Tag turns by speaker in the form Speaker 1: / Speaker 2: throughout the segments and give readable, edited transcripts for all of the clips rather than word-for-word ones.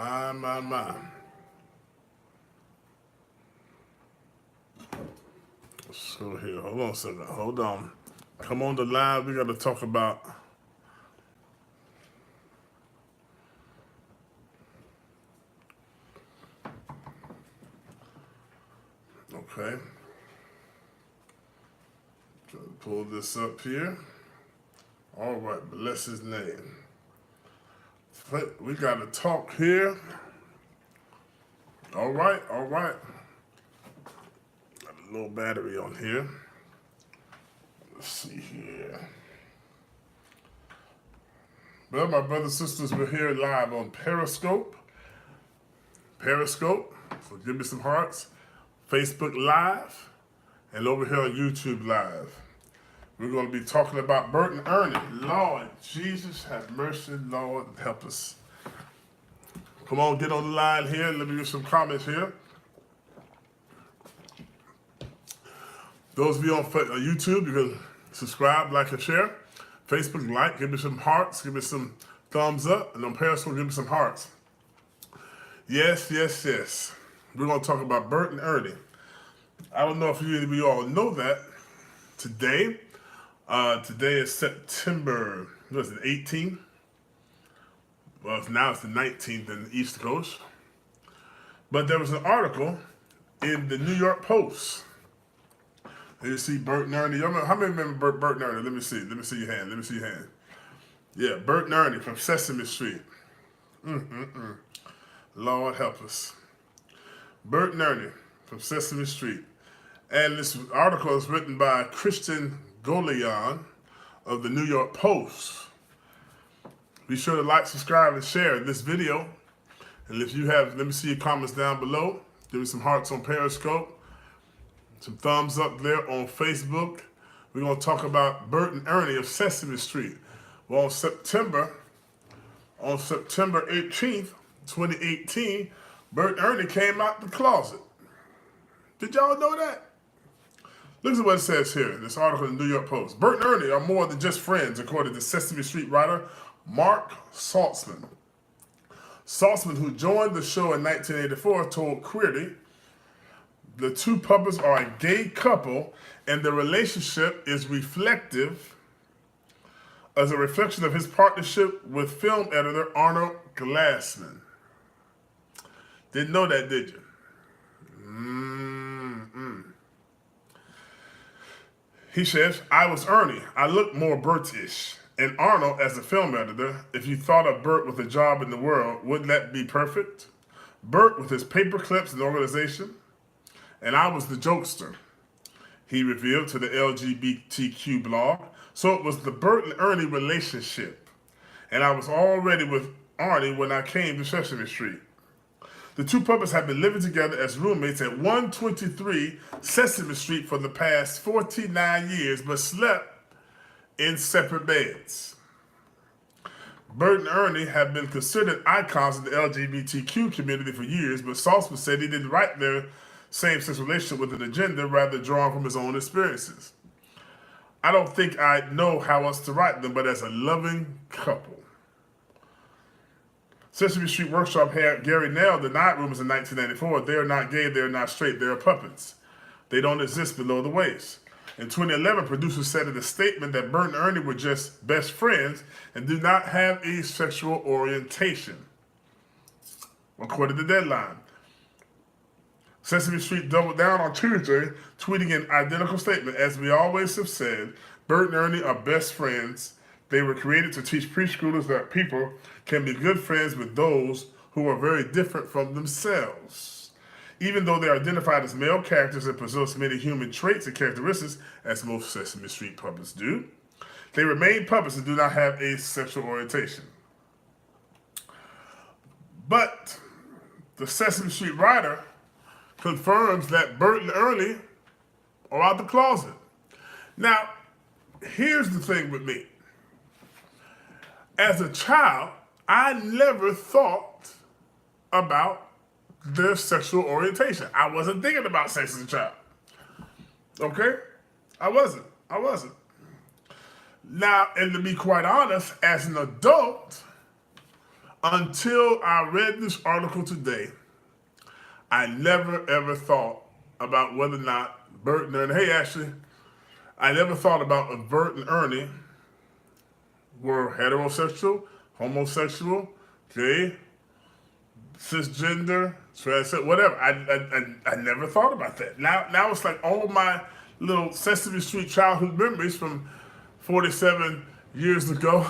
Speaker 1: My. Let's go here. Hold on a second. Hold on. Come on the live. We got to talk about. Okay. Try to pull this up here. All right. Bless his name. We got to talk here. All right. Got a little battery on here. Let's see here. Well, my brothers and sisters, we're here live on Periscope. So give me some hearts. Facebook Live. And over here on YouTube Live. We're going to be talking about Bert and Ernie. Lord Jesus, have mercy. Lord, help us. Come on, get on the line here. Let me give some comments here. Those of you on YouTube, you can subscribe, like, and share. Facebook, like, give me some hearts, give me some thumbs up. And on Periscope, give me some hearts. Yes. We're going to talk about Bert and Ernie. I don't know if you all know that. Today is September, what is it, 18th? Well, now it's the 19th in the East Coast. But there was an article in the New York Post. You see Bert and Ernie. How many remember Bert and Ernie? Let me see your hand. Yeah, Bert and Ernie from Sesame Street. Lord help us. Bert and Ernie from Sesame Street. And this article is written by Christian Golian of the New York Post. Be sure to like, subscribe, and share this video. And if you have, let me see your comments down below. Give me some hearts on Periscope. Some thumbs up there on Facebook. We're going to talk about Bert and Ernie of Sesame Street. Well, on September 18th, 2018, Bert and Ernie came out the closet. Did y'all know that? Look at what it says here in this article in the New York Post. Bert and Ernie are more than just friends, according to Sesame Street writer Mark Saltzman. Saltzman, who joined the show in 1984, told Query, the two puppets are a gay couple, and the relationship is reflective as a reflection of his partnership with film editor Arnold Glassman. Didn't know that, did you? He says, I was Ernie. I looked more Bert-ish. And Arnold, as a film editor, if you thought of Bert with a job in the world, wouldn't that be perfect? Bert with his paper clips and organization. And I was the jokester, he revealed to the LGBTQ blog. So it was the Bert and Ernie relationship. And I was already with Arnie when I came to Sesame Street. The two puppets have been living together as roommates at 123 Sesame Street for the past 49 years, but slept in separate beds. Bert and Ernie have been considered icons in the LGBTQ community for years, but Saltzman said he didn't write their same-sex relationship with an agenda, rather drawn from his own experiences. I don't think I know how else to write them, but as a loving couple. Sesame Street Workshop had Gary nailed the night rumors in 1994. They are not gay, they are not straight, they are puppets. They don't exist below the waist. In 2011, producers said in a statement that Bert and Ernie were just best friends and do not have a sexual orientation, according to Deadline. Sesame Street doubled down on Tuesday, tweeting an identical statement. As we always have said, Bert and Ernie are best friends. They were created to teach preschoolers that people can be good friends with those who are very different from themselves. Even though they are identified as male characters and possess many human traits and characteristics, as most Sesame Street puppets do, they remain puppets and do not have a sexual orientation. But the Sesame Street writer confirms that Bert and Ernie are out the closet. Now, here's the thing with me. As a child, I never thought about their sexual orientation. I wasn't thinking about sex as a child. Okay? I wasn't. Now, and to be quite honest, as an adult, Until I read this article today, I never ever thought about whether or not Bert and Ernie, hey Ashley, I never thought about if Bert and Ernie were heterosexual, homosexual, gay, cisgender, transgender, whatever. I never thought about that. Now it's like all my little Sesame Street childhood memories from 47 years ago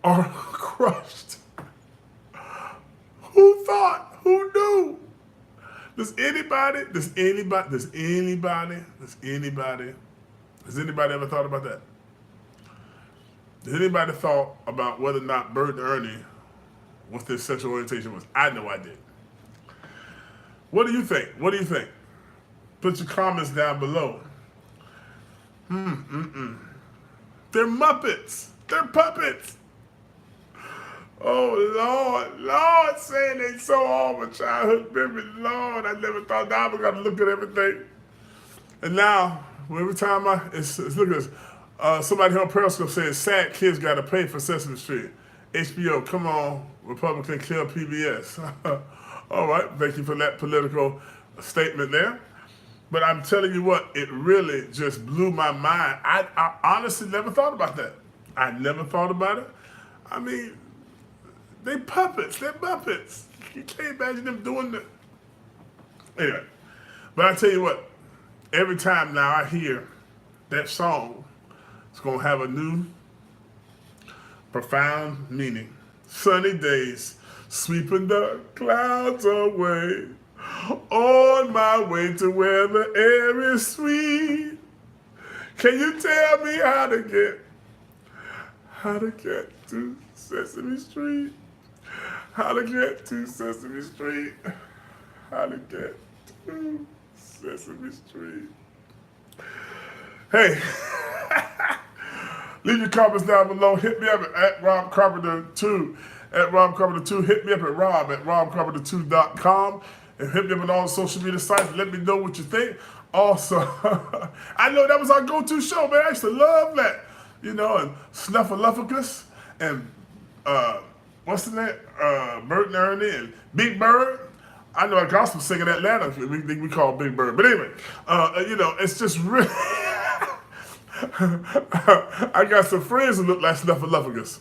Speaker 1: are crushed. Who thought? Who knew? Does anybody ever thought about that? Does anybody thought about whether or not Bert and Ernie, what their sexual orientation was? I know I did. What do you think? What do you think? Put your comments down below. They're Muppets. They're puppets. Oh, Lord, saying they so all my childhood memories. Lord, I never thought that I was going to look at everything. And now, every time it's look at this. Somebody here on Periscope says, sad kids got to pay for Sesame Street. HBO, come on, Republican, kill PBS. All right, thank you for that political statement there. But I'm telling you what, it really just blew my mind. I honestly never thought about that. I never thought about it. I mean, they puppets, they're Muppets. You can't imagine them doing that. Anyway, but I tell you what, every time now I hear that song, it's going to have a new, profound meaning. Sunny days, sweeping the clouds away, on my way to where the air is sweet. Can you tell me how to get to Sesame Street? How to get to Sesame Street? How to get to Sesame Street? Hey, leave your comments down below. Hit me up at Rob Carpenter 2. At Rob Carpenter 2. Hit me up at robcarpenter2.com. And hit me up on all the social media sites. Let me know what you think. Also, I know that was our go-to show, man. I used to love that. You know, and Snuffleupagus and what's the name? Bert and Ernie and Big Bird. I know a gospel singer in Atlanta we call Big Bird. But anyway, you know, it's just really... I got some friends who look like Snuffleupagus.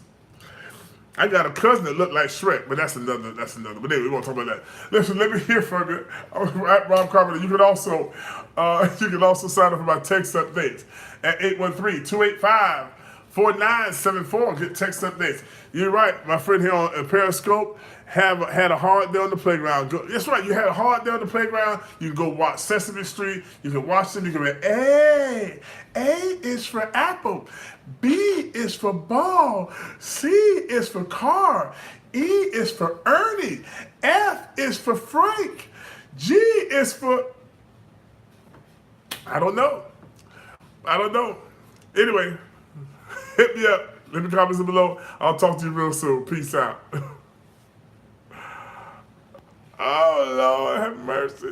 Speaker 1: I got a cousin that looked like Shrek, but that's another. But anyway, we won't talk about that. Listen, let me hear from you. I'm at Rob Carpenter. You can also sign up for my text updates at 813-285-4974. Get text updates. You're right, my friend here on Periscope had a hard day on the playground. That's right, you had a hard day on the playground. You can go watch Sesame Street. You can watch them. You can read A is for apple. B is for ball. C is for car. E is for Ernie. F is for Frank. G is for... I don't know. Anyway, hit me up. Leave me comments below. I'll talk to you real soon. Peace out. Oh, Lord, have mercy.